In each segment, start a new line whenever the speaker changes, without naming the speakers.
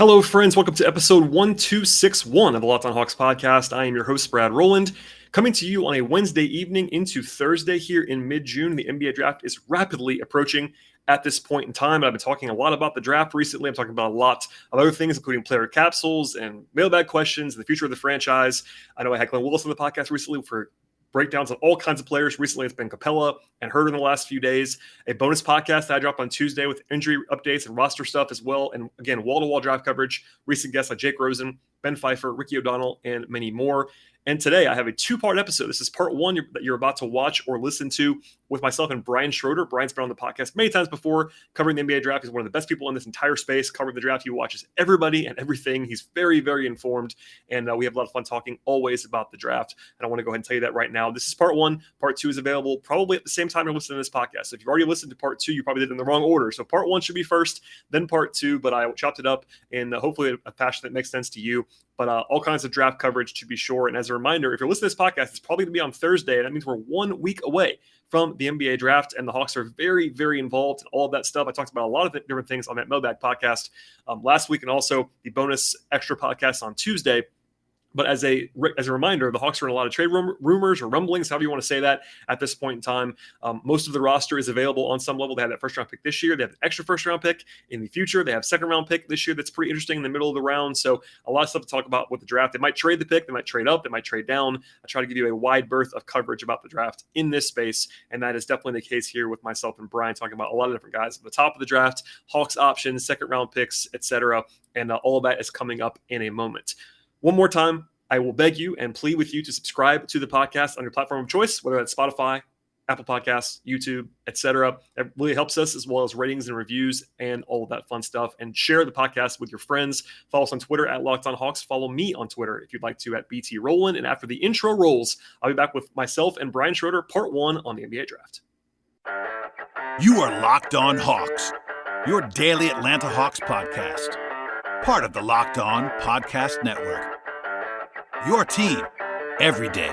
Hello, friends. Welcome to episode 1261 of the Locked on Hawks podcast. I am your host, Brad Rowland, coming to you on a Wednesday evening into Thursday here in mid-June. The NBA draft is rapidly approaching at this point in time. I've been talking a lot about the draft recently. I'm talking about a lot of other things, including player capsules and mailbag questions, the future of the franchise. I know I had Glenn Willis on the podcast recently for breakdowns on all kinds of players. Recently, it's been Capella and Herder in the last few days. A bonus podcast that I dropped on Tuesday with injury updates and roster stuff as well. And again, wall-to-wall draft coverage. Recent guests like Jake Rosen, Ben Pfeiffer, Ricky O'Donnell, and many more. And today I have a two-part episode. This is part one that you're about to watch or listen to with myself and Brian Schroeder. Brian's been on the podcast many times before covering the NBA draft. He's one of the best people in this entire space covering the draft. He watches everybody and everything. He's very, very informed. And we have a lot of fun talking always about the draft. And I want to go ahead and tell you that right now. This is part one. Part two is available probably at the same time you're listening to this podcast. So if you've already listened to part two, you probably did it in the wrong order. So part one should be first, then part two. But I chopped it up in hopefully a fashion that makes sense to you. But all kinds of draft coverage to be sure. And as a reminder, if you're listening to this podcast, it's probably going to be on Thursday. And that means we're 1 week away from the NBA draft. And the Hawks are very, very involved in all of that stuff. I talked about a lot of different things on that mailbag podcast last week and also the bonus extra podcast on Tuesday. But as a reminder, the Hawks are in a lot of trade rumors or rumblings, however you want to say that, at this point in time. Most of the roster is available on some level. They have that first-round pick this year. They have an extra first-round pick in the future. They have second-round pick this year that's pretty interesting in the middle of the round. So a lot of stuff to talk about with the draft. They might trade the pick. They might trade up. They might trade down. I try to give you a wide berth of coverage about the draft in this space, and that is definitely the case here with myself and Brian talking about a lot of different guys at the top of the draft, Hawks options, second-round picks, etc., and all of that is coming up in a moment. One more time, I will beg you and plead with you to subscribe to the podcast on your platform of choice, whether that's Spotify, Apple Podcasts, YouTube, etc. That really helps us, as well as ratings and reviews and all of that fun stuff. And share the podcast with your friends. Follow us on Twitter at Locked on Hawks. Follow me on Twitter if you'd like to at BT Rowland. And after the intro rolls, I'll be back with myself and Brian Schroeder, part one on the NBA draft.
You are Locked on Hawks, your daily Atlanta Hawks podcast. Part of the Locked on Podcast Network. Your team every day.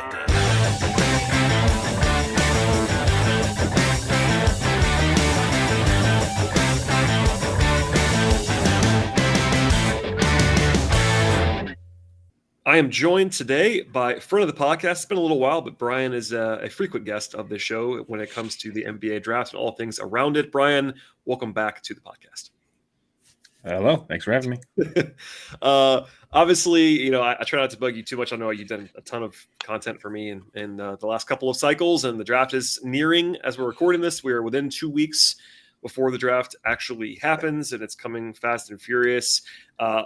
I am joined today by friend of the podcast. It's been a little while, but Brian is a frequent guest of the show when it comes to the NBA draft and all things around it. Brian, welcome back to the podcast.
Hello. Thanks for having me.
Obviously, I try not to bug you too much. I know you've done a ton of content for me in the last couple of cycles, and the draft is nearing as we're recording this. We are within 2 weeks before the draft actually happens, and it's coming fast and furious.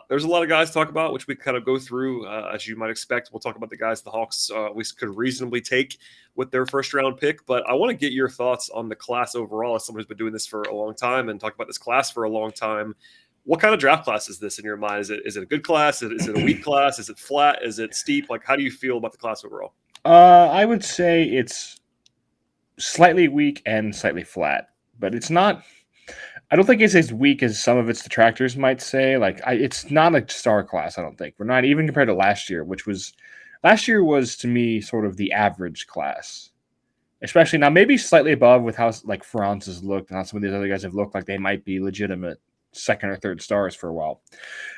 There's a lot of guys to talk about, which we kind of go through, as you might expect. We'll talk about the guys the Hawks we could reasonably take with their first-round pick, but I want to get your thoughts on the class overall as someone who's been doing this for a long time and talk about this class for a long time. What kind of draft class is this in your mind? Is it a good class? Is it a weak class? Is it flat? Is it steep? Like, how do you feel about the class overall?
I would say it's slightly weak and slightly flat, but it's not. I don't think it's as weak as some of its detractors might say. It's not a star class. I don't think we're not even compared to last year, last year was to me sort of the average class, especially now maybe slightly above with how like Franz has looked and how some of these other guys have looked like they might be legitimate second or third stars for a while.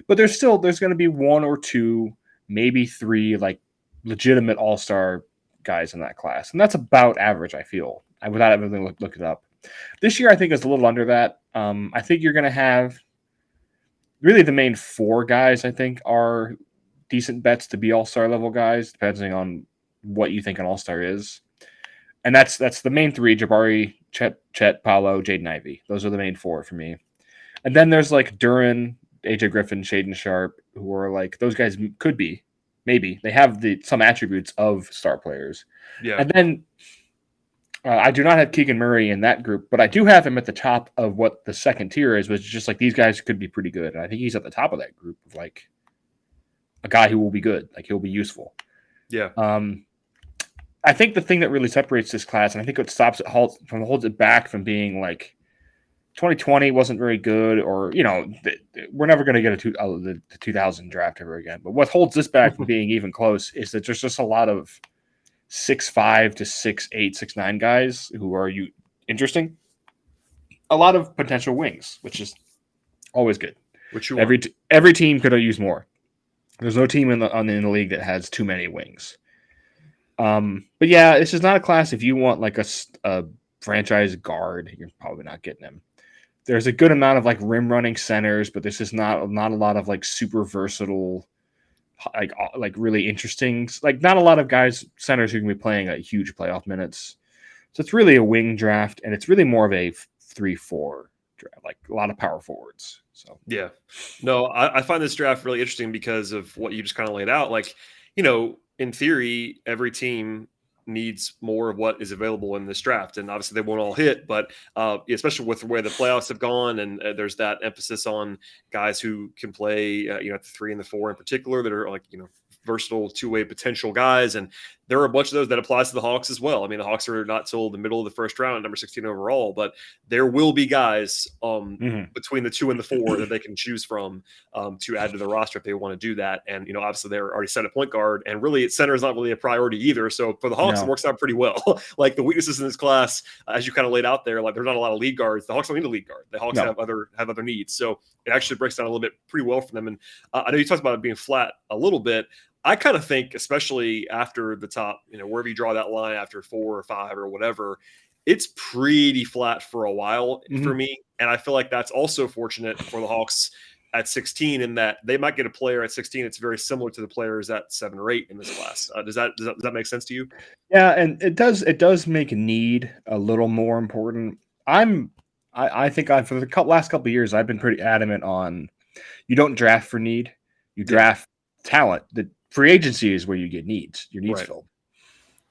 But there's going to be one or two, maybe three, like legitimate all-star guys in that class. And that's about average, I feel, without having look it up. This year, I think is a little under that. I think you're going to have really the main four guys, I think, are decent bets to be all-star level guys, depending on what you think an all-star is. And that's the main three: Jabari, Chet, Paolo, Jaden Ivey. Those are the main four for me. And then there's like Duren, AJ Griffin, Shaden Sharp, who are like, those guys could be, maybe. They have some attributes of star players.
Yeah.
And then I do not have Keegan Murray in that group, but I do have him at the top of what the second tier is, which is just like these guys could be pretty good. And I think he's at the top of that group of like a guy who will be good, like he'll be useful.
Yeah.
I think the thing that really separates this class, and I think what holds it back from being like 2020 wasn't very good, or we're never going to get the 2000 draft ever again. But what holds this back from being even close is that there's just a lot of 6'5" to 6'8", 6'9" guys who are interesting. A lot of potential wings, which is always good.
Which you want.
Every team could have used more. There's no team in the league that has too many wings. But yeah, this is not a class. If you want like a franchise guard, you're probably not getting him. There's a good amount of like rim running centers, but this is not a lot of like super versatile, like really interesting. Like not a lot of centers who can be playing like huge playoff minutes. So it's really a wing draft, and it's really more of a 3-4 draft, like a lot of power forwards. So
yeah, no, I find this draft really interesting because of what you just kind of laid out. Like, in theory, every team needs more of what is available in this draft, and obviously they won't all hit, but especially with the way the playoffs have gone, and there's that emphasis on guys who can play, at the 3 and the 4 in particular, that are like versatile two-way potential guys, and there are a bunch of those that applies to the Hawks as well. I mean, the Hawks are not till the middle of the first round, number 16 overall, but there will be guys between the 2 and the 4 that they can choose from to add to the roster if they want to do that. And, obviously they're already set at point guard, and really center is not really a priority either. So for the Hawks, It works out pretty well. Like the weaknesses in this class, as you kind of laid out there, like there's not a lot of lead guards. The Hawks don't need a lead guard. The Hawks have other needs. So it actually breaks down a little bit pretty well for them. And I know you talked about it being flat a little bit. I kind of think, especially after the top, wherever you draw that line after 4 or 5 or whatever, it's pretty flat for a while for me. And I feel like that's also fortunate for the Hawks at 16 in that they might get a player at 16. It's very similar to the players at 7 or 8 in this class. Does that make sense to you?
Yeah, and it does make need a little more important. I think for the last couple of years, I've been pretty adamant on you don't draft for need, you draft talent. The free agency is where you get needs. Your needs filled.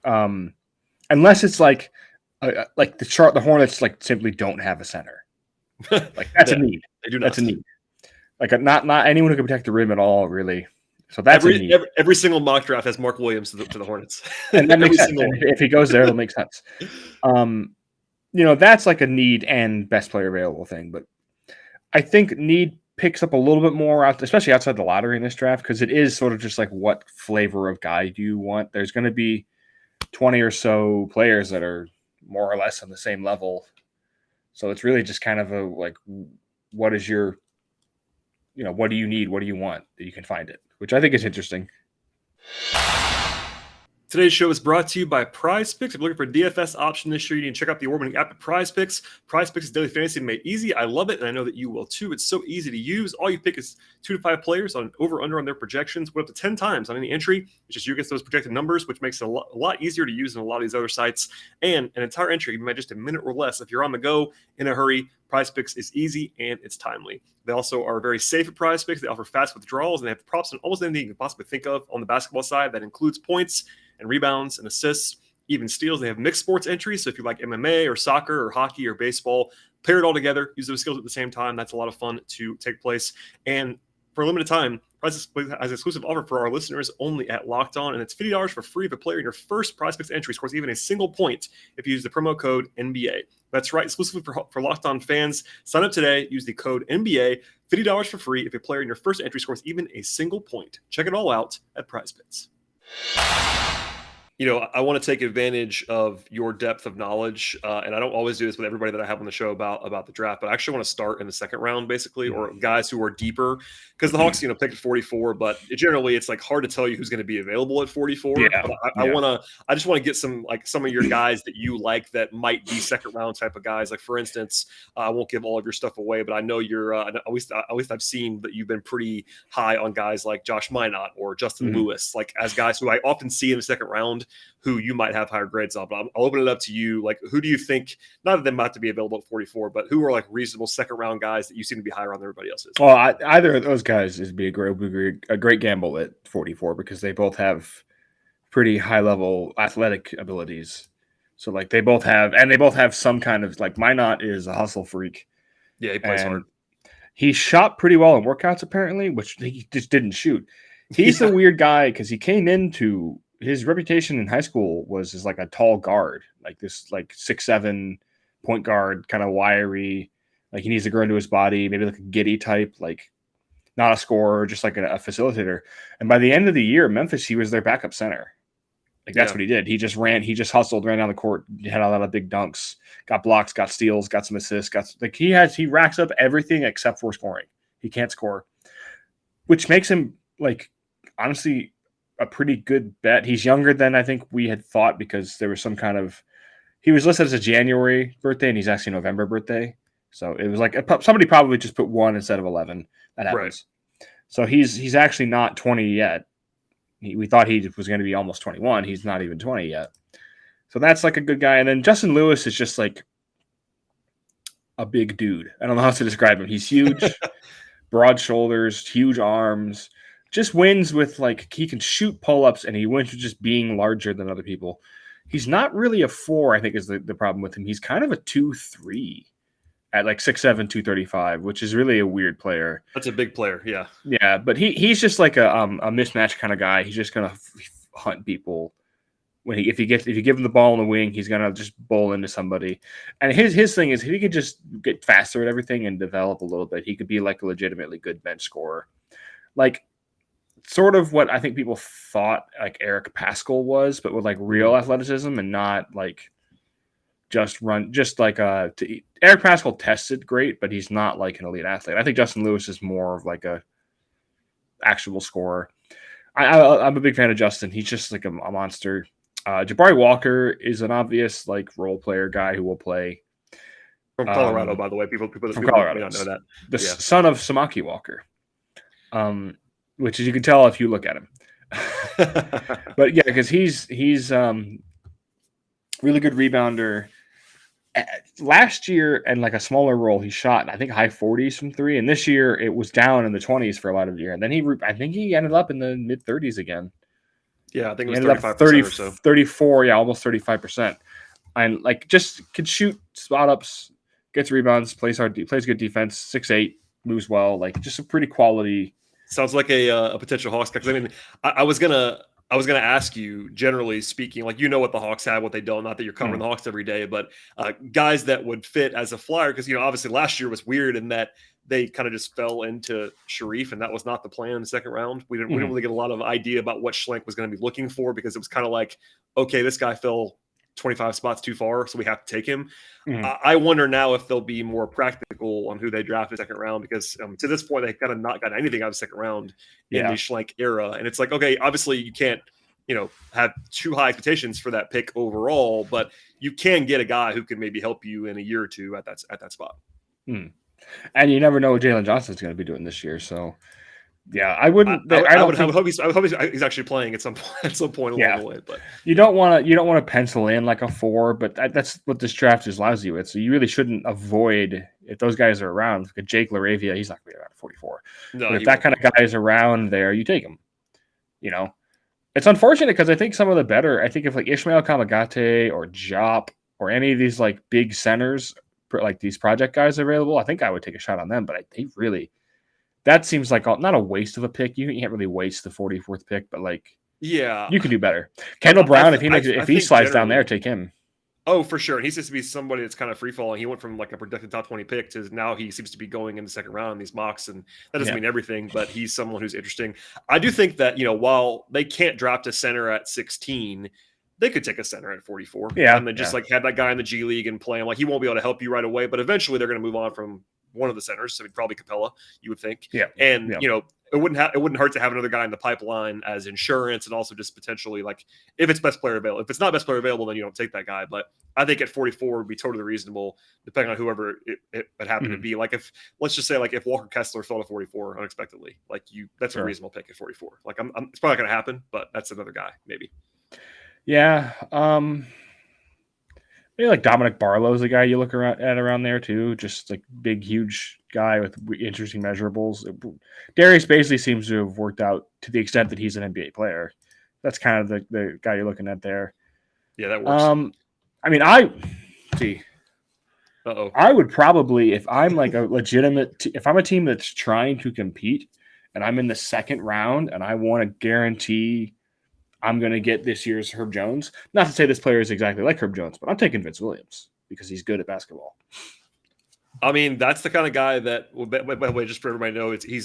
Unless it's like the Hornets like simply don't have a center. Like that's a need.
They do not.
That's a need. Like not anyone who can protect the rim at all, really. So that's
every single mock draft has Mark Williams to the Hornets,
and that makes sense. If he goes there, it'll make sense. That's like a need and best player available thing. But I think need picks up a little bit more out, especially outside the lottery in this draft, because it is sort of just like what flavor of guy do you want. There's going to be 20 or so players that are more or less on the same level, so it's really just kind of a like, what is your, what do you need, what do you want, that you can find it, which I think is interesting.
Today's show is brought to you by PrizePicks. If you're looking for a DFS option this year, you need to check out the award-winning app at PrizePicks. PrizePicks is daily fantasy made easy. I love it, and I know that you will too. It's so easy to use. All you pick is 2 to 5 players on an over-under on their projections, win up to 10 times on any entry. It's just you against those projected numbers, which makes it a lot easier to use than a lot of these other sites. And an entire entry, even by just a minute or less. If you're on the go, in a hurry, PrizePicks is easy and it's timely. They also are very safe at PrizePicks. They offer fast withdrawals, and they have props on almost anything you can possibly think of on the basketball side. That includes points and rebounds and assists, even steals. They have mixed sports entries. So if you like MMA or soccer or hockey or baseball, pair it all together, use those skills at the same time. That's a lot of fun to take place. And for a limited time, PrizePicks has an exclusive offer for our listeners only at Locked On, and it's $50 for free if a player in your first PrizePicks entry scores even a single point if you use the promo code NBA. That's right, exclusively for Locked On fans. Sign up today, use the code NBA, $50 for free if a player in your first entry scores even a single point. Check it all out at PrizePicks. I want to take advantage of your depth of knowledge, and I don't always do this with everybody that I have on the show about the draft, but I actually want to start in the second round, basically, or guys who are deeper, because the Hawks, picked at 44, but generally it's like hard to tell you who's going to be available at 44.
Yeah.
But I just want to get some of your guys that you like that might be second round type of guys. Like for instance, I won't give all of your stuff away, but I know you're at least I've seen that you've been pretty high on guys like Josh Minot or Justin Lewis, like as guys who I often see in the second round, who you might have higher grades on. But I'll open it up to you. Like, who do you think, not that they might have to be available at 44, but who are like reasonable second round guys that you seem to be higher on than everybody else's?
Well, either of those guys is be a great gamble at 44, because they both have pretty high level athletic abilities. So like they both have some kind of, like, Minot is a hustle freak.
Yeah, he plays hard.
He shot pretty well in workouts apparently, which he just didn't shoot. He's the weird guy because he came into his reputation in high school was as like a tall guard, like this like 6'7" point guard, kind of wiry. Like he needs to grow into his body, maybe like a Giddy type, like not a scorer, just like a facilitator. And by the end of the year, Memphis, he was their backup center. Like that's what he did. He just hustled, ran down the court, had a lot of big dunks, got blocks, got steals, got some assists, he racks up everything except for scoring. He can't score, which makes him like honestly a pretty good bet. He's younger than I think we had thought because there was some kind of he was listed as a January birthday and he's actually a November birthday. So it was like somebody probably just put 1 instead of 11. That happens. Right. So he's actually not 20 yet. We thought he was going to be almost 21. He's not even 20 yet. So that's like a good guy. And then Justin Lewis is just like a big dude. I don't know how to describe him. He's huge, broad shoulders, huge arms, just wins with like he can shoot pull-ups and he wins with just being larger than other people. He's not really a 4, I think is the problem with him. He's kind of a 2-3 at like 6'7", 235, which is really a weird player.
That's a big player, yeah.
Yeah, but he's just like a mismatch kind of guy. He's just gonna hunt people. If you give him the ball in the wing, he's gonna just bowl into somebody. And his thing is if he could just get faster at everything and develop a little bit, he could be like a legitimately good bench scorer. Like sort of what I think people thought like Eric Paschall was, but with like real athleticism and not like just like Eric Paschall tested great, but he's not like an elite athlete. I think Justin Lewis is more of like a actual scorer. I'm a big fan of Justin. He's just like a monster. Jabari Walker is an obvious like role player guy who will play
from Colorado, by the way. People from
Colorado
may not know that.
The son of Samaki Walker, which is you can tell if you look at him. But yeah, because he's really good rebounder. Last year, and like a smaller role, he shot I think high 40s from 3, and this year it was down in the 20s for a lot of the year. And then I think he ended up in the mid 30s again.
Yeah, I think it was 35% or so.
34, yeah, almost 35%. And like just can shoot spot ups, gets rebounds, plays good defense, 6'8", moves well, like just a pretty quality.
Sounds like a potential Hawks guy. I mean, I was gonna ask you, generally speaking, like what the Hawks have, what they don't. Not that you're covering the Hawks every day, but guys that would fit as a flyer, because obviously last year was weird in that they kind of just fell into Sharif, and that was not the plan in the second round. We didn't really get a lot of idea about what Schlenk was going to be looking for, because it was kind of like, okay, this guy fell 25 spots too far, so we have to take him. I wonder now if they'll be more practical on who they draft in the second round, because to this point, they've kind of not got anything out of the second round in the Schlenk era. And it's like, okay, obviously you can't, have too high expectations for that pick overall, but you can get a guy who can maybe help you in a year or two at that spot.
And you never know what Jalen Johnson's going to be doing this year. So yeah, I wouldn't.
I would hope he's actually playing at some point along the way. But
you don't want to pencil in like a 4, but that's what this draft is lousy with. So you really shouldn't avoid if those guys are around. Like Jake LaRavia, he's not going to be around 44. No, but if that kind of guy is around there, you take him. It's unfortunate because I think some of the better. I think if like Ishmael Kamagate or Jop or any of these like big centers, like these project guys are available, I think I would take a shot on them. But they really. That seems like not a waste of a pick. You can't really waste the 44th pick, but like, yeah, you can do better. Kendall Brown, if he slides down there, take him.
Oh, for sure. And he seems to be somebody that's kind of free falling. He went from like a projected top 20 pick to now he seems to be going in the second round in these mocks, and that doesn't mean everything, but he's someone who's interesting. I do think that while they can't draft a center at 16. They could take a center at 44.
Yeah,
and then just like have that guy in the G League and play him. Like he won't be able to help you right away, but eventually they're going to move on from one of the centers. So probably Capella, you would think.
Yeah.
And it wouldn't hurt to have another guy in the pipeline as insurance, and also just potentially like if it's best player available. If it's not best player available, then you don't take that guy. But I think at 44 would be totally reasonable, depending on whoever it happened to be. Like let's just say like if Walker Kessler fell to 44 unexpectedly, like that's a reasonable pick at 44. Like it's probably not going to happen, but that's another guy maybe.
Yeah. Maybe like Dominic Barlow is a guy you look around there too. Just like big, huge guy with interesting measurables. Darius basically seems to have worked out to the extent that he's an NBA player. That's kind of the guy you're looking at there.
Yeah, that works.
I mean, I would probably, if I'm like a legitimate, if I'm a team that's trying to compete and I'm in the second round and I want to guarantee I'm going to get this year's Herb Jones. Not to say this player is exactly like Herb Jones, but I'm taking Vince Williams because he's good at basketball.
I mean, that's the kind of guy that. Well, by the way, just for everybody to know, he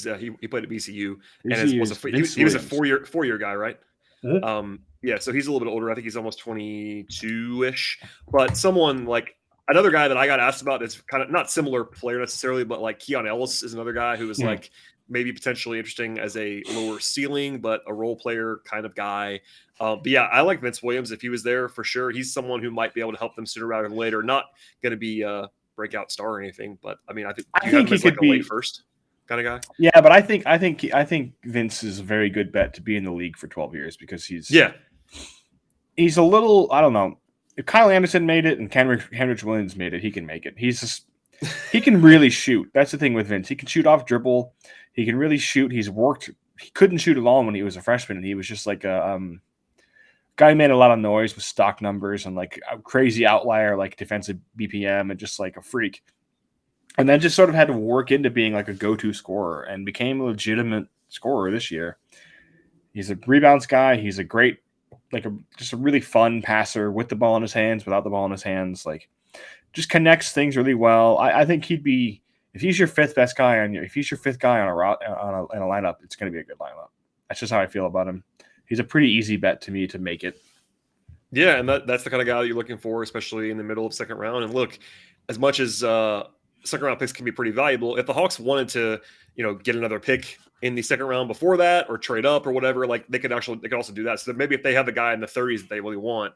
played at BCU and he was a four-year guy, right?
Mm-hmm.
Yeah, so he's a little bit older. I think he's almost 22-ish. But someone like Another guy that I got asked about that's kind of not similar player necessarily, but like Keon Ellis is another guy who is like maybe potentially interesting as a lower ceiling, but a role player kind of guy. But yeah, I like Vince Williams. If he was there, for sure, he's someone who might be able to help them sooner rather than later. Not going to be a breakout star or anything, but I mean, I think
he
as like
could
a
be
late first kind of guy.
Yeah, but I think Vince is a very good bet to be in the league for 12 years because he's a little, I don't know. If Kyle Anderson made it and Henrich Williams made it, he can make it. He can really shoot. That's the thing with Vince. He can shoot off dribble. He can really shoot. He couldn't shoot alone when he was a freshman, and he was just like a guy who made a lot of noise with stock numbers and like a crazy outlier, like defensive BPM, and just like a freak. And then just sort of had to work into being like a go-to scorer and became a legitimate scorer this year. He's a rebounds guy. He's a great, just a really fun passer with the ball in his hands, without the ball in his hands. Like, just connects things really well. I think he'd be, if he's your fifth guy on a lineup, it's going to be a good lineup. That's just how I feel about him. He's a pretty easy bet to me to make it.
Yeah, and that's the kind of guy that you're looking for, especially in the middle of second round. And look, as much as second round picks can be pretty valuable, if the Hawks wanted to, get another pick in the second round before that or trade up or whatever, like they could also do that. So that maybe if they have the guy in the 30s that they really want,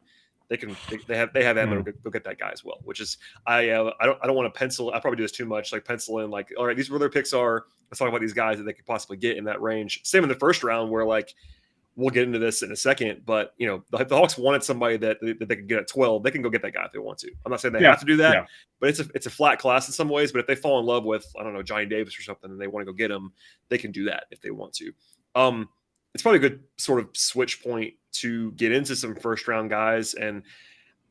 they have ammo to go get that guy as well. Which is I don't want to pencil. I probably do this too much. Like pencil in like, all right, these are where their picks are. Let's talk about these guys that they could possibly get in that range. Same in the first round where like. We'll get into this in a second, but if the Hawks wanted somebody that they could get at 12, they can go get that guy if they want to. I'm not saying they have to do that, but it's a flat class in some ways. But if they fall in love with, I don't know, Johnny Davis or something, and they want to go get him, they can do that if they want to. It's probably a good sort of switch point to get into some first round guys. And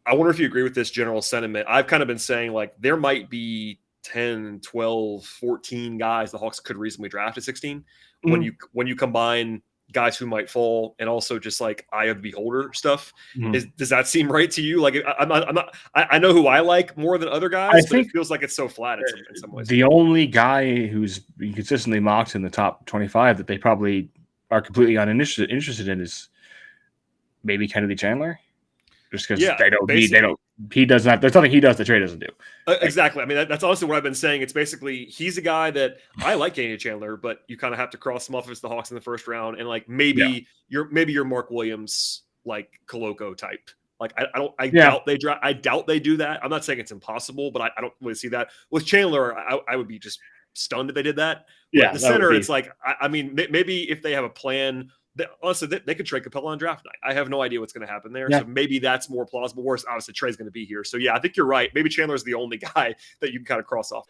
I wonder if you agree with this general sentiment. I've kind of been saying like there might be 10, 12, 14 guys the Hawks could reasonably draft at 16 when you combine guys who might fall and also just like eye of the beholder stuff. Does that seem right to you? Like I know who I like more than other guys, but it feels like it's so flat in some ways.
The only guy who's been consistently mocked in the top 25 that they probably are completely interested in is maybe Kennedy Chandler. Just because he does not. There's nothing he does the trade doesn't do.
Exactly. I mean, that's honestly what I've been saying. It's basically he's a guy that I like, Kennedy Chandler, but you kind of have to cross him off as the Hawks in the first round, and like maybe you're Mark Williams like Koloko type. Like I doubt they do that. I'm not saying it's impossible, but I don't really see that with Chandler. I would be just stunned if they did that. But the center, it's like I mean maybe if they have a plan. Honestly, they could trade Capella on draft night. I have no idea what's going to happen there. Yeah. So maybe that's more plausible. Whereas obviously Trey's going to be here. So yeah, I think you're right. Maybe Chandler's the only guy that you can kind of cross off.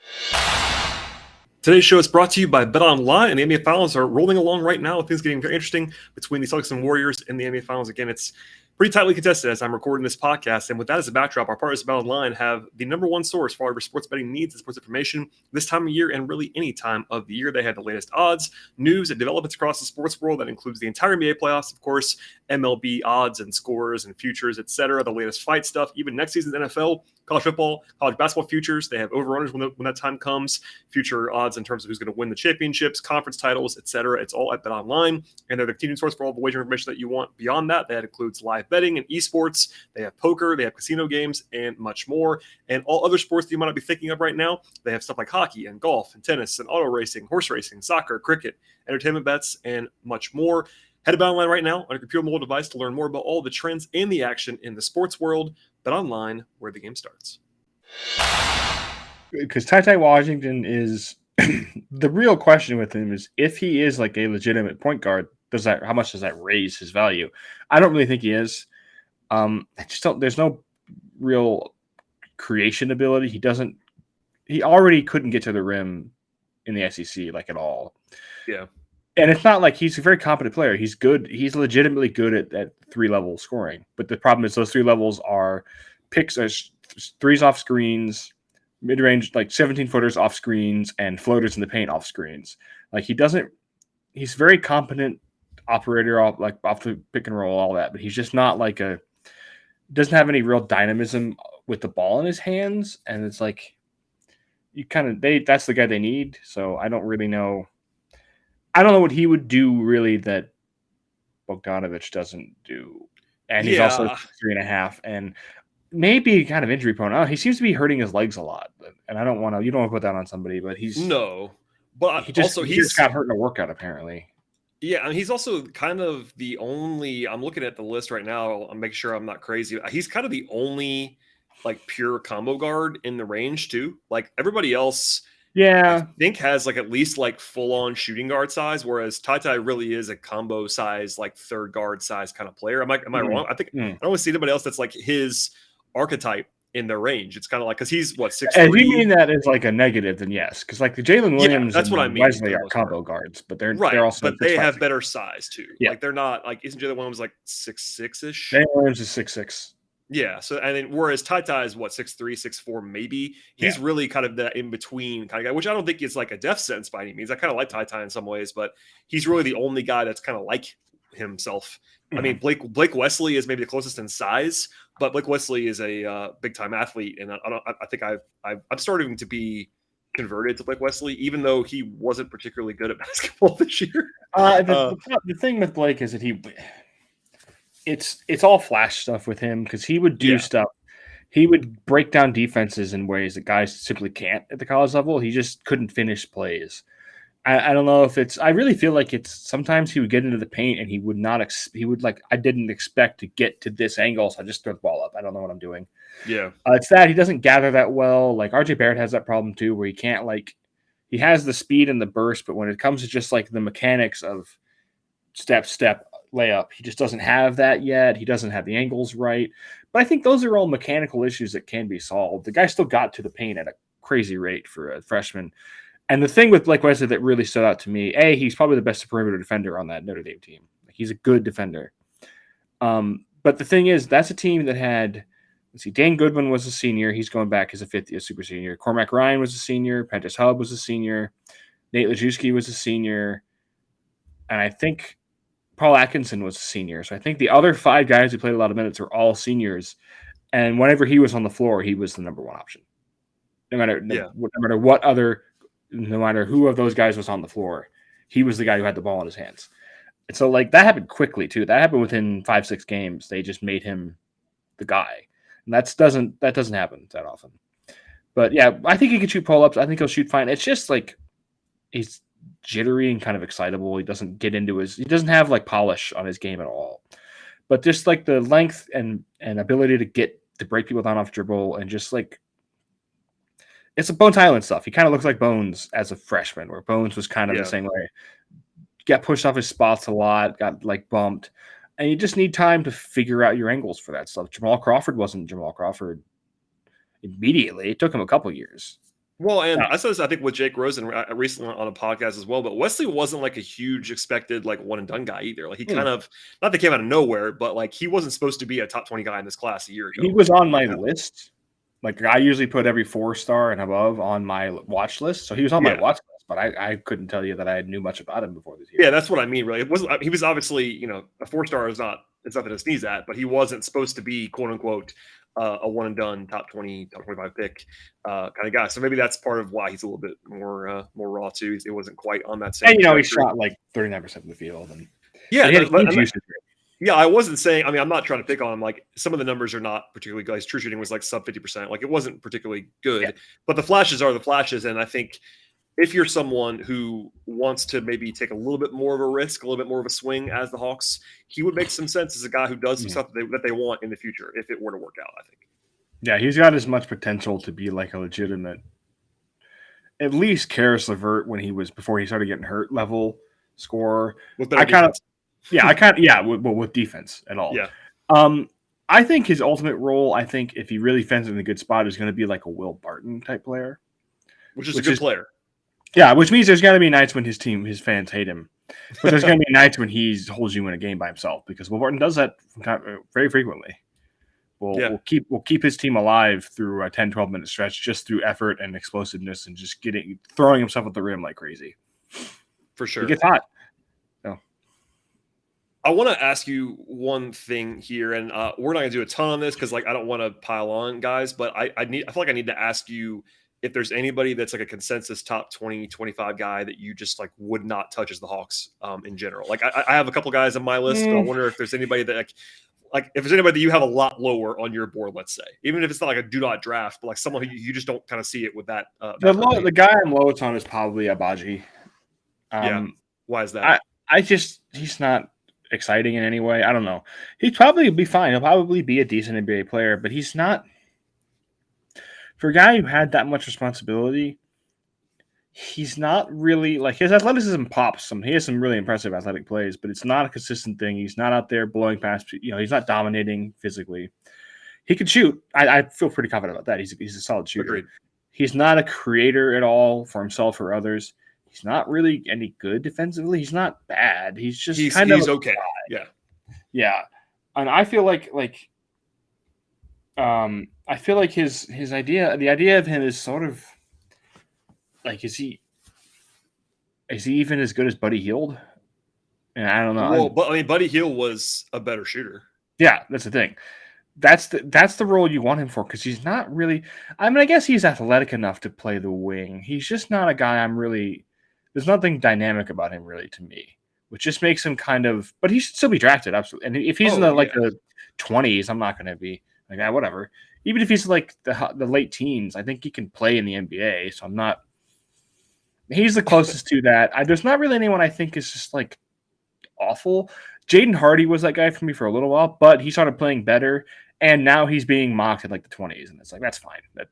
Today's show is brought to you by BetOnline, and the NBA Finals are rolling along right now. Things getting very interesting between the Celtics and Warriors in the NBA Finals. Again, it's pretty tightly contested as I'm recording this podcast. And with that as a backdrop, our partners at BetOnline have the number one source for all of your sports betting needs and sports information this time of year and really any time of the year. They have the latest odds, news, and developments across the sports world. That includes the entire NBA playoffs, of course, MLB odds and scores and futures, etc. The latest fight stuff, even next season's NFL, college football, college basketball futures. They have overrunners when that time comes, future odds in terms of who's going to win the championships, conference titles, etc. It's all at BetOnline, and they're the continued source for all the wager information that you want. Beyond that, that includes live betting and esports. They have poker, they have casino games, and much more. And all other sports that you might not be thinking of right now, they have stuff like hockey and golf and tennis and auto racing, horse racing, soccer, cricket, entertainment bets, and much more. Head to BetOnline right now on your computer or mobile device to learn more about all the trends and the action in the sports world. BetOnline, where the game starts.
Because Ty Washington is the real question with him is if he is like a legitimate point guard, how much does that raise his value? I don't really think he is. There's no real creation ability. He already couldn't get to the rim in the SEC like at all.
Yeah.
And it's not like he's a very competent player. He's good. He's legitimately good at 3-level scoring. But the problem is those 3 levels are picks, threes off screens, mid-range, like 17-footers off screens, and floaters in the paint off screens. Like he's very competent operator off the pick and roll, all that. But he's just not like doesn't have any real dynamism with the ball in his hands. And it's like that's the guy they need. So I don't really know. I don't know what he would do really that Bogdanović doesn't do. And he's also 3.5. And maybe kind of injury prone. He seems to be hurting his legs a lot, and I don't want to. You don't want to put that on somebody, but
No, but
he just got hurt in a workout apparently.
Yeah, and he's also kind of the only. I'm looking at the list right now. I'm making sure I'm not crazy. He's kind of the only like pure combo guard in the range too. Like everybody else, I think has like at least like full on shooting guard size, whereas Ty really is a combo size, like third guard size kind of player. Am I wrong? I think I don't really see anybody else that's like his archetype in their range. It's kind of like because he's what 6'3".
If you mean that as like a negative, then yes, because like the Jalen Williams,
that's
and
what I mean.
Wesley are combo guards, but they're also
but they have better size too.
Yeah.
Like they're not like isn't Jalen Williams like 6'6" ish?
Jalen Williams is 6'6".
Yeah. So and then whereas Ty is what 6'3", 6'4", maybe. He's really kind of that in between kind of guy, which I don't think is like a death sentence by any means. I kind of like Ty in some ways, but he's really the only guy that's kind of like himself. I mean, Blake Wesley is maybe the closest in size, but Blake Wesley is a big time athlete, and I think I'm starting to be converted to Blake Wesley, even though he wasn't particularly good at basketball this year.
The thing with Blake is that it's all flash stuff with him because he would do stuff. He would break down defenses in ways that guys simply can't at the college level. He just couldn't finish plays. I don't know if it's. I really feel like it's. Sometimes he would get into the paint and he would not. He would like. I didn't expect to get to this angle, so I just throw the ball up. I don't know what I'm doing.
Yeah,
it's that he doesn't gather that well. Like RJ Barrett has that problem too, where he can't like. He has the speed and the burst, but when it comes to just like the mechanics of step layup, he just doesn't have that yet. He doesn't have the angles right. But I think those are all mechanical issues that can be solved. The guy still got to the paint at a crazy rate for a freshman. And the thing with Blake Wesley that really stood out to me, he's probably the best perimeter defender on that Notre Dame team. Like, he's a good defender. But the thing is, that's a team that had, Dan Goodwin was a senior. He's going back as a super senior. Cormac Ryan was a senior. Prentice Hub was a senior. Nate Lajewski was a senior. And I think Paul Atkinson was a senior. So I think the other 5 guys who played a lot of minutes were all seniors. And whenever he was on the floor, he was the number 1 option. No matter who of those guys was on the floor, he was the guy who had the ball in his hands. And so like that happened quickly too. That happened within 5-6 games. They just made him the guy. And that doesn't happen that often. But yeah, I think he can shoot pull-ups. I think he'll shoot fine. It's just like he's jittery and kind of excitable. He doesn't have like polish on his game at all. But just like the length and ability to break people down off dribble and just like it's a Bones Hyland stuff. He kind of looks like Bones as a freshman, where Bones was kind of the same way. Got pushed off his spots a lot, got like bumped. And you just need time to figure out your angles for that stuff. Jamal Crawford wasn't Jamal Crawford immediately. It took him a couple years.
Well, and I saw this, I think, with Jake Rosen recently on a podcast as well. But Wesley wasn't like a huge expected like one and done guy either. Like he kind of not that came out of nowhere, but like he wasn't supposed to be a top 20 guy in this class a year ago.
He was on my list. Like I usually put every 4-star and above on my watch list, so he was on my watch list. But I couldn't tell you that I knew much about him before this year.
Yeah, that's what I mean. Really, it wasn't. He was obviously, a 4-star is not. It's nothing to sneeze at, but he wasn't supposed to be quote unquote a one and done top 20, top 25 pick kind of guy. So maybe that's part of why he's a little bit more raw too. It wasn't quite on that same.
And he shot like 39% of the field, and
I wasn't saying. I mean, I'm not trying to pick on him. Like some of the numbers are not particularly good. His true shooting was like sub 50%. Like it wasn't particularly good, but the flashes are the flashes, and I think. If you're someone who wants to maybe take a little bit more of a risk, a little bit more of a swing as the Hawks, he would make some sense as a guy who does some stuff that they want in the future if it were to work out, I think.
Yeah, he's got as much potential to be like a legitimate, at least Karis LeVert before he started getting hurt level scorer. With defense at all.
Yeah.
I think his ultimate role, if he really fends in a good spot, is going to be like a Will Barton type player.
Which is a good player.
Yeah, which means there's got to be nights when his fans hate him. But there's going to be nights when he holds you in a game by himself because Will Barton does that very frequently. We'll keep his team alive through a 10, 12-minute stretch just through effort and explosiveness and just throwing himself at the rim like crazy.
For sure.
He gets hot.
I want to ask you one thing here, and we're not going to do a ton on this because I don't want to pile on, guys, but I feel like I need to ask you if there's anybody that's like a consensus top 20, 25 guy that you just like would not touch as the Hawks in general. Like I have a couple guys on my list, but I wonder if there's anybody that like if there's anybody that you have a lot lower on your board, let's say, even if it's not like a do not draft, but like someone who you just don't kind of see it with that.
The guy I'm lowest on is probably Abaji.
Yeah. Why is that?
He's not exciting in any way. I don't know. He'd probably be fine. He'll probably be a decent NBA player, but he's not. For a guy who had that much responsibility, he's not really like his athleticism pops some. He has some really impressive athletic plays, but it's not a consistent thing. He's not out there blowing past. He's not dominating physically. He can shoot. I feel pretty confident about that. He's a solid shooter.
Agreed.
He's not a creator at all for himself or others. He's not really any good defensively. He's not bad. He's kind of
okay.
Guy. Yeah. And I feel like his idea, the idea of him is sort of like, is he even as good as Buddy Hield? And I don't know.
Well, but I mean, Buddy Hield was a better shooter.
Yeah, that's the thing. That's the role you want him for, because he's not really. I mean, I guess he's athletic enough to play the wing. He's just not a guy I'm really. There's nothing dynamic about him really to me, which just makes him kind of. But he should still be drafted, absolutely. And if he's in the 20s, I'm not going to be like, whatever. Even if he's like the late teens, I think he can play in the NBA. So I'm not. He's the closest to that. There's not really anyone I think is just like awful. Jaden Hardy was that guy for me for a little while, but he started playing better, and now he's being mocked in like the 20s, and it's like, that's fine.
I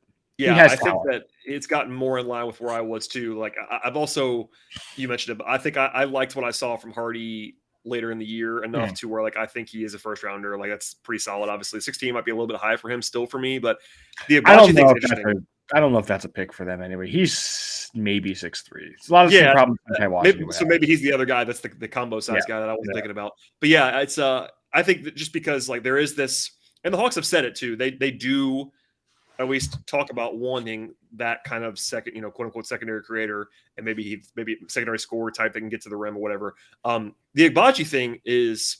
think that it's gotten more in line with where I was too. Like I've also, you mentioned it, but I think I liked what I saw from Hardy later in the year enough to where like I think he is a first rounder. Like that's pretty solid. Obviously, 16 might be a little bit high for him still for me, but the Abaji thing's interesting.
I don't know if that's a pick for them anyway. He's maybe 6'3". It's a lot of the same problems I watch.
So maybe he's the other guy that's the combo size guy that I wasn't thinking about. But yeah, it's I think that just because like there is this, and the Hawks have said it too. They do at least talk about wanting that kind of second, quote unquote secondary creator, and maybe secondary scorer type that can get to the rim or whatever. The Abaji thing is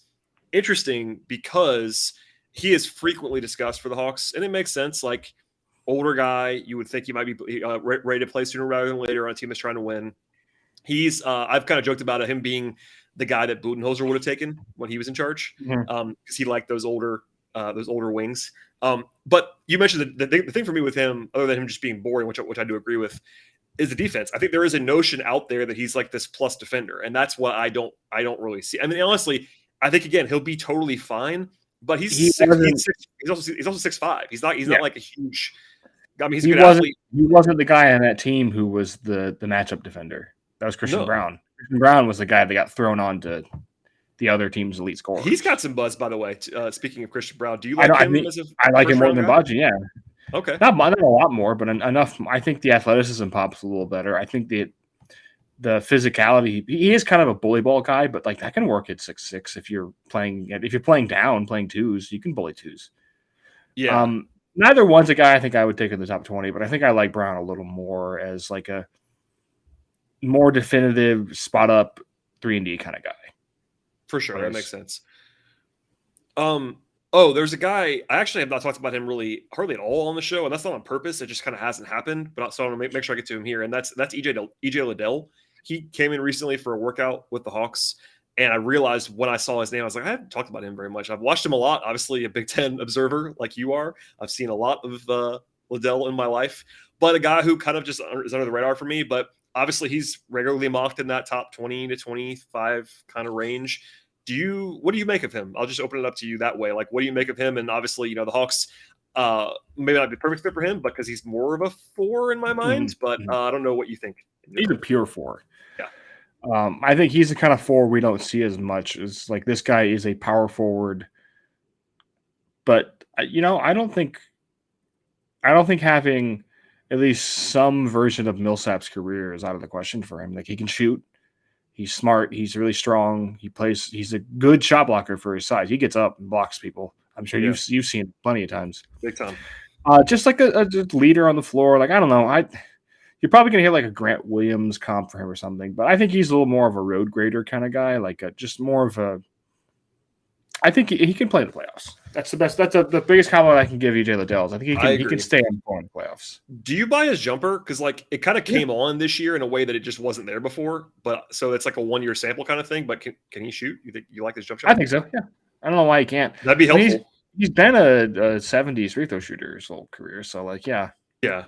interesting because he is frequently discussed for the Hawks, and it makes sense. Like, older guy, you would think he might be ready to play sooner rather than later on a team that's trying to win. He's I've kind of joked about him being the guy that Budenholzer would have taken when he was in charge, because he liked those older wings. But you mentioned the thing for me with him, other than him just being boring, which I do agree with, is the defense. I think there is a notion out there that he's like this plus defender, and that's what I don't really see. I mean, honestly, I think again he'll be totally fine, but he's also 6'5". He's not like a huge. I mean, he's a good athlete.
He wasn't the guy on that team who was the matchup defender. That was Christian Brown. Christian Brown was the guy that got thrown on to the other team's elite scorer.
He's got some buzz, by the way. Speaking of Christian Brown, do you like him?
I like him more than Baji, yeah.
Okay.
Not a lot more, but enough. I think the athleticism pops a little better. I think the physicality, he is kind of a bully ball guy, but like that can work at 6'6". If you're playing down, playing twos, you can bully twos.
Yeah.
Neither one's a guy I think I would take in the top 20, but I think I like Brown a little more as like a more definitive spot up 3-and-D kind of guy.
For sure. That makes sense. There's a guy, I actually have not talked about him really hardly at all on the show, and that's not on purpose. It just kind of hasn't happened. But so I want to make sure I get to him here. And that's EJ Liddell. He came in recently for a workout with the Hawks. And I realized when I saw his name, I was like, I haven't talked about him very much. I've watched him a lot. Obviously, a Big Ten observer like you are. I've seen a lot of Liddell in my life. But a guy who kind of just is under the radar for me. But obviously, he's regularly mocked in that top 20 to 25 kind of range. What do you make of him? I'll just open it up to you that way. Like, what do you make of him? And obviously, the Hawks maybe not be the perfect fit for him because he's more of a 4 in my mind. But I don't know what you think.
He's a pure 4.
Yeah.
I think he's the kind of 4 we don't see as much. As like this guy is a power forward, but I don't think having at least some version of Millsap's career is out of the question for him. Like, he can shoot, he's smart, he's really strong, he's a good shot blocker for his size. He gets up and blocks people. I'm sure you've seen it plenty of times.
Big time.
Just like a leader on the floor. Like, I don't know, you're probably going to hear like a Grant Williams comp for him or something, but I think he's a little more of a road grader kind of guy, just more of a – I think he can play the playoffs. That's the best – that's the biggest compliment I can give EJ Liddell. I think he can stay in the playoffs.
Do you buy his jumper? Because like it kind of came on this year in a way that it just wasn't there before, but so it's like a 1-year sample kind of thing, but can he shoot? You think you like his jump shot?
I think so, yeah. I don't know why he can't.
That'd be helpful.
He's been a 70s free throw shooter his whole career. So, like, yeah.
Yeah.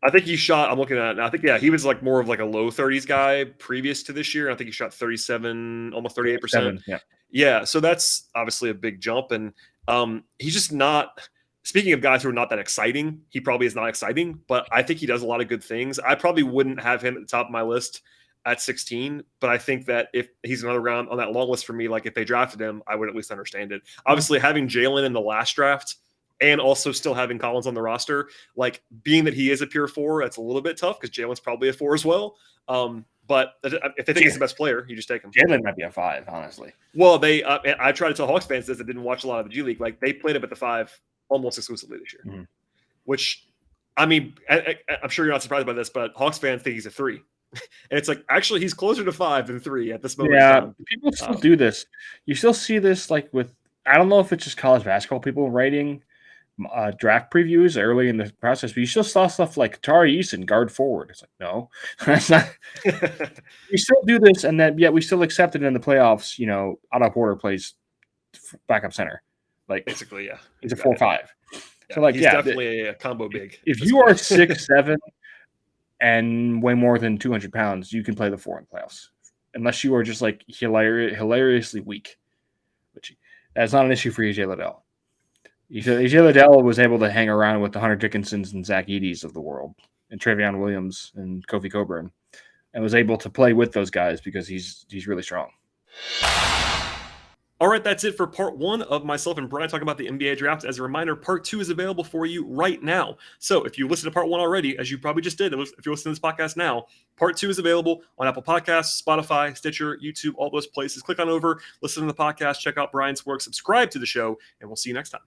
I think he shot, I'm looking at it now. I think, he was like more of like a low 30s guy previous to this year. I think he shot 37, almost 38%.
Yeah.
Yeah. So that's obviously a big jump. And he's just not, speaking of guys who are not that exciting, he probably is not exciting, but I think he does a lot of good things. I probably wouldn't have him at the top of my list at 16, but I think that if he's another round on that long list for me, like if they drafted him, I would at least understand it. Obviously, having Jalen in the last draft and also still having Collins on the roster, like being that he is a pure 4, that's a little bit tough because Jalen's probably a 4 as well. But if they think he's the best player, you just take him.
Jalen might be a 5, honestly.
Well, I tried to tell Hawks fans this that didn't watch a lot of the G League. Like they played him at the 5 almost exclusively this year, which, I mean, I'm sure you're not surprised by this, but Hawks fans think he's a 3. And it's like, actually, he's closer to 5 than 3 at this moment.
Yeah, people still do this. You still see this, like, with, I don't know if it's just college basketball people writing draft previews early in the process, but you still saw stuff like Tari Eason, guard forward. It's like, no, that's not. We still do this, and then yet we still accept it in the playoffs. You know, Otto Porter plays backup center. Like,
basically, yeah.
He's a 4-5.
Yeah,
so, like,
he's definitely a combo big.
If you are 6'7" and weigh more than 200 pounds, you can play the 4 in the playoffs, unless you are just like hilariously weak, which that's not an issue for EJ Liddell. EJ Liddell was able to hang around with the Hunter Dickinsons and Zach Edey's of the world, and Travion Williams and Kofi Coburn, and was able to play with those guys because he's really strong.
All right, that's it for part 1 of myself and Brian talking about the NBA draft. As a reminder, part 2 is available for you right now. So if you listened to part 1 already, as you probably just did, if you're listening to this podcast now, part 2 is available on Apple Podcasts, Spotify, Stitcher, YouTube, all those places. Click on over, listen to the podcast, check out Brian's work, subscribe to the show, and we'll see you next time.